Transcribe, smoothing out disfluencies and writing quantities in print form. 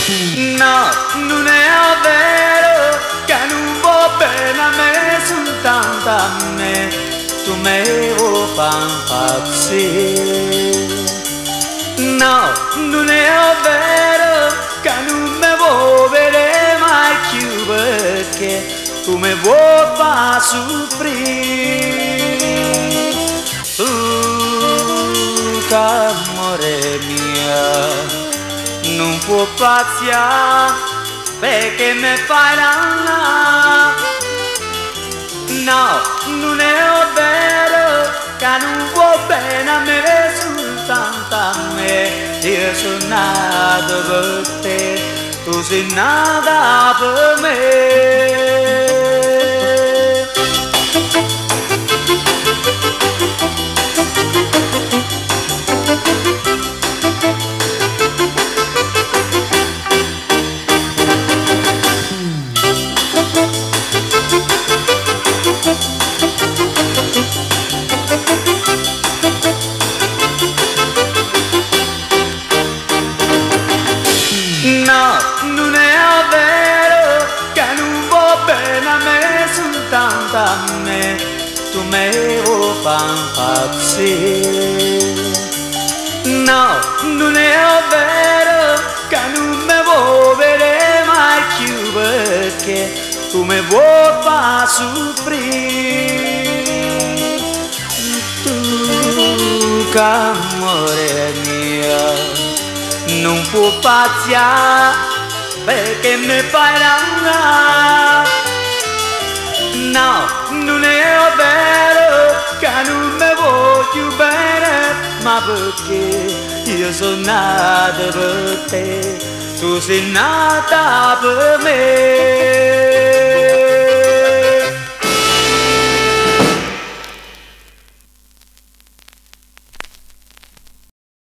No, non è vero che non va bene a me, soltanto a me, tu me vuoi far impazzire. No, non è vero che non mi vuoi vedere mai più, perché tu mi vuoi far soffrire. Che amore mio, non può paziare perché mi fai danna. No, non è vero che non vuoi bene a me, soltanto a me. Io sono nata per te, tu sei nata per me. No, non è vero che non va bene a me, soltanto a me, tu me vuoi far impazzire. No, non è vero che non mi vuoi vedere mai più, perché tu mi vuoi far soffrire. Tu che amore mio, non può paziare perché mi fai danna. No, non è vero che non mi voglio bene, ma perché io sono nata per te, tu sei nata per me.